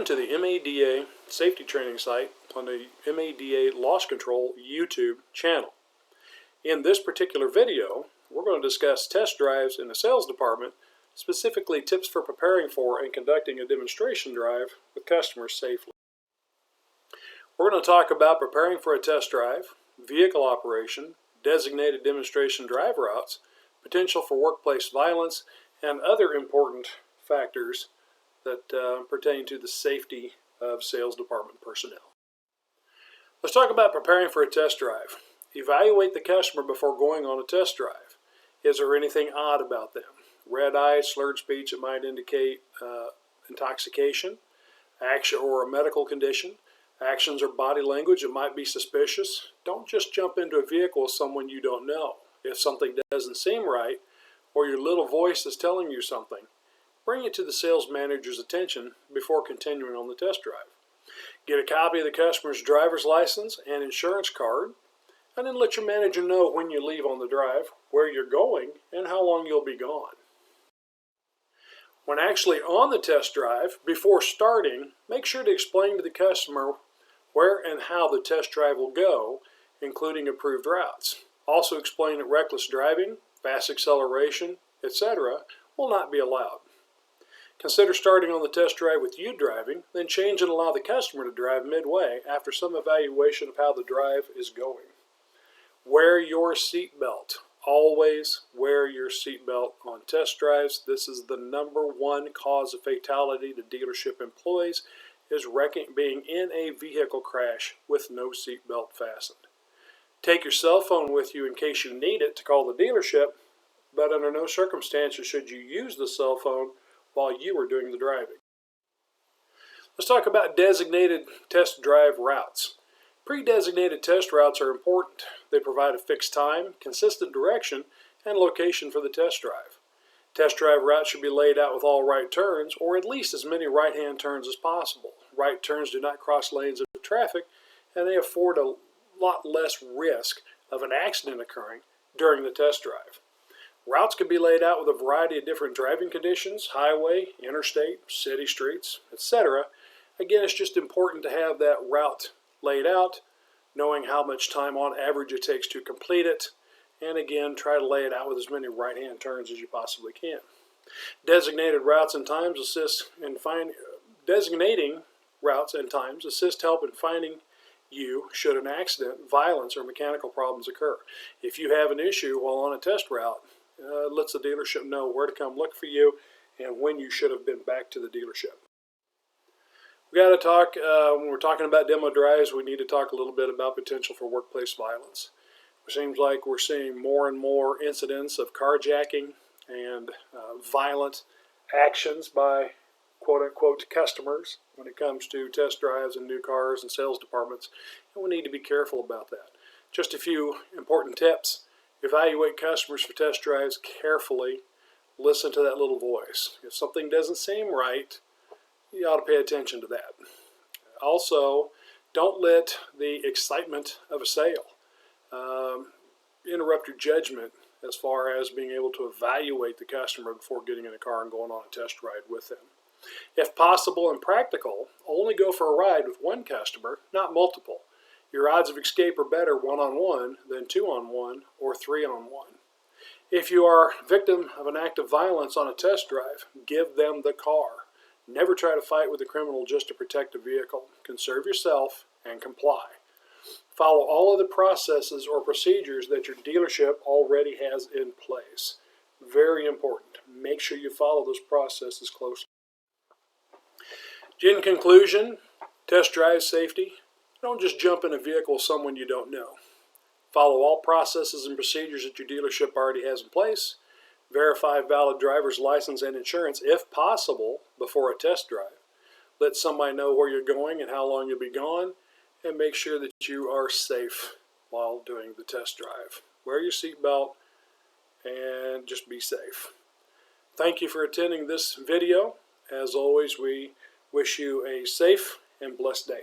Welcome to the MADA safety training site on the MADA Loss Control YouTube channel. In this particular video, we're going to discuss test drives in the sales department, specifically tips for preparing for and conducting a demonstration drive with customers safely. We're going to talk about preparing for a test drive, vehicle operation, designated demonstration drive routes, potential for workplace violence, and other important factors that pertain to the safety of sales department personnel. Let's talk about preparing for a test drive. Evaluate the customer before going on a test drive. Is there anything odd about them? Red eyes, slurred speech that might indicate intoxication, action or a medical condition, actions or body language that might be suspicious. Don't just jump into a vehicle with someone you don't know. If something doesn't seem right, or your little voice is telling you something, bring it to the sales manager's attention before continuing on the test drive. Get a copy of the customer's driver's license and insurance card, and then let your manager know when you leave on the drive, where you're going, and how long you'll be gone. When actually on the test drive, before starting, make sure to explain to the customer where and how the test drive will go, including approved routes. Also explain that reckless driving, fast acceleration, etc. will not be allowed. Consider starting on the test drive with you driving, then change and allow the customer to drive midway after some evaluation of how the drive is going. Wear your seatbelt. Always wear your seatbelt on test drives. This is the #1 cause of fatality to dealership employees, is being in a vehicle crash with no seatbelt fastened. Take your cell phone with you in case you need it to call the dealership, but under no circumstances should you use the cell phone while you are doing the driving. Let's talk about designated test drive routes. Pre-designated test routes are important. They provide a fixed time, consistent direction, and location for the test drive. Test drive routes should be laid out with all right turns, or at least as many right-hand turns as possible. Right turns do not cross lanes of traffic, and they afford a lot less risk of an accident occurring during the test drive. Routes can be laid out with a variety of different driving conditions, highway, interstate, city streets, etc. Again, it's just important to have that route laid out, knowing how much time on average it takes to complete it, and again, try to lay it out with as many right-hand turns as you possibly can. Designated routes and times assist in designating routes and times assist help in finding you should an accident, violence, or mechanical problems occur. If you have an issue while on a test route, lets the dealership know where to come look for you and when you should have been back to the dealership. We got to talk, when we're talking about demo drives, we need to talk a little bit about potential for workplace violence. It seems like we're seeing more and more incidents of carjacking and violent actions by quote-unquote customers when it comes to test drives and new cars and sales departments, and we need to be careful about that. Just a few important tips. Evaluate customers for test drives carefully. Listen to that little voice. If something doesn't seem right, you ought to pay attention to that. Also, don't let the excitement of a sale interrupt your judgment as far as being able to evaluate the customer before getting in a car and going on a test ride with them. If possible and practical, only go for a ride with one customer, not multiple. Your odds of escape are better one-on-one than two-on-one or three-on-one. If you are a victim of an act of violence on a test drive, give them the car. Never try to fight with a criminal just to protect a vehicle. Conserve yourself and comply. Follow all of the processes or procedures that your dealership already has in place. Very important. Make sure you follow those processes closely. In conclusion, test drive safety. Don't just jump in a vehicle with someone you don't know. Follow all processes and procedures that your dealership already has in place. Verify valid driver's license and insurance, if possible, before a test drive. Let somebody know where you're going and how long you'll be gone, and make sure that you are safe while doing the test drive. Wear your seatbelt and just be safe. Thank you for attending this video. As always, we wish you a safe and blessed day.